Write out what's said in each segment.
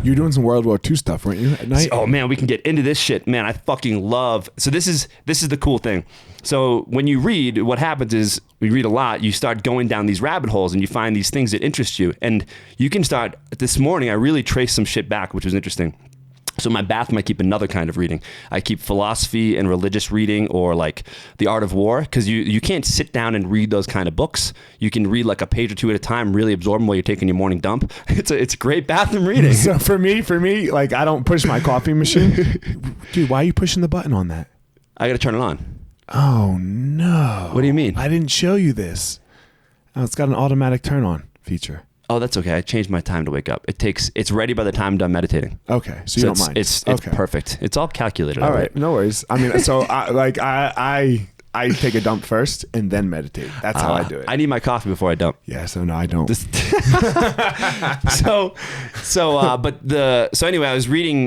You're doing some World War II stuff, weren't you, at night? Oh man, we can get into this shit. Man, I fucking love. So this is the cool thing. So when you read, what happens is we read a lot, you start going down these rabbit holes and you find these things that interest you. And you can start, this morning, I really traced some shit back, which was interesting. So in my bathroom, I keep another kind of reading. I keep philosophy and religious reading, or like The Art of War, because you can't sit down and read those kind of books. You can read like a page or two at a time, really absorb them while you're taking your morning dump. It's great bathroom reading. So for me, like, I don't push my coffee machine. Dude, why are you pushing the button on that? I got to turn it on. Oh no. What do you mean? I didn't show you this. Oh, it's got an automatic turn on feature. Oh, that's okay. I changed my time to wake up. It's ready by the time I'm done meditating. Okay, so you don't mind. It's okay. Perfect. It's all calculated. All right, no worries. I mean, so I take a dump first and then meditate. That's how I do it. I need my coffee before I dump. Yeah, so no, I don't. So anyway, I was reading.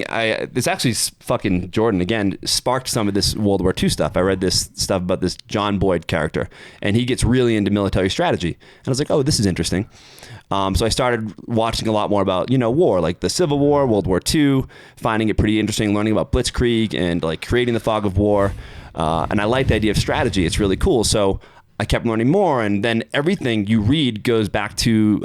This actually fucking Jordan again sparked some of this World War II stuff. I read this stuff about this John Boyd character, and he gets really into military strategy. And I was like, oh, this is interesting. So I started watching a lot more about, war, like the Civil War, World War II, finding it pretty interesting, learning about Blitzkrieg and like creating the fog of war. And I like the idea of strategy. It's really cool. So I kept learning more. And then everything you read goes back to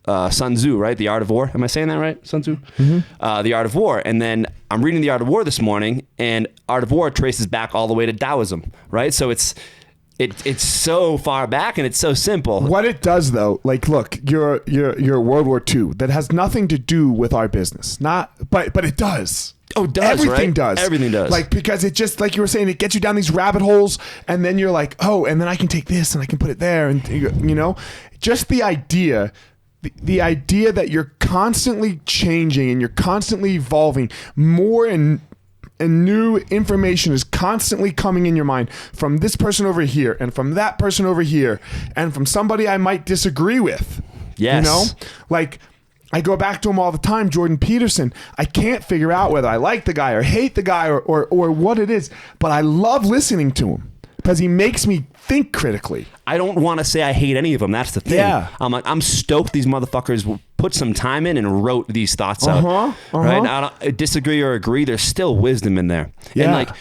Sun Tzu, right? The Art of War. Am I saying that right? Sun Tzu? Mm-hmm. The Art of War. And then I'm reading The Art of War this morning, and Art of War traces back all the way to Taoism, right? So it's so far back and it's so simple. What it does though, like, look, you're World War II. That has nothing to do with our business. But it does. Oh, it does, Everything right? does. Everything does. Like, because it just, like you were saying, it gets you down these rabbit holes, and then you're like, oh, and then I can take this and I can put it there, and just the idea. The idea that you're constantly changing and you're constantly evolving, more and new information is constantly coming in your mind from this person over here and from that person over here and from somebody I might disagree with. Yes. Like, I go back to him all the time, Jordan Peterson. I can't figure out whether I like the guy or hate the guy or what it is, but I love listening to him because he makes me think critically. I don't want to say I hate any of them. That's the thing. Yeah. I'm stoked these motherfuckers put some time in and wrote these thoughts out. Right? I disagree or agree. There's still wisdom in there. Yeah. And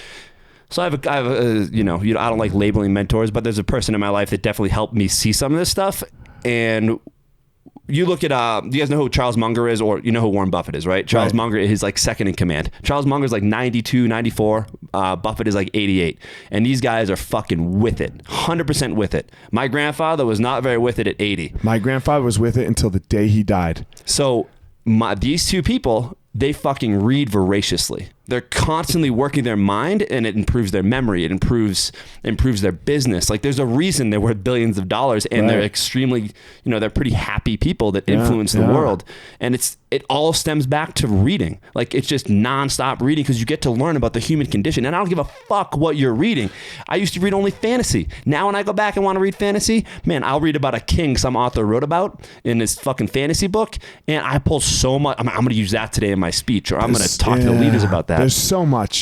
so I have a I don't like labeling mentors, but there's a person in my life that definitely helped me see some of this stuff. And you look at, do you guys know who Charles Munger is, or you know who Warren Buffett is, right? Charles Munger is like second in command. Charles Munger is like 92, 94. Buffett is like 88. And these guys are fucking with it. 100% with it. My grandfather was not very with it at 80. My grandfather was with it until the day he died. So these two people, they fucking read voraciously. They're constantly working their mind, and it improves their memory. It improves their business. Like, there's a reason they're worth billions of dollars, and they're extremely, they're pretty happy people that influence the world. And it all stems back to reading. Like, it's just nonstop reading because you get to learn about the human condition. And I don't give a fuck what you're reading. I used to read only fantasy. Now when I go back and want to read fantasy, man, I'll read about a king some author wrote about in this fucking fantasy book, and I pull so much. I'm going to use that today in my speech, or I'm going to talk to the leaders about that. There's so much.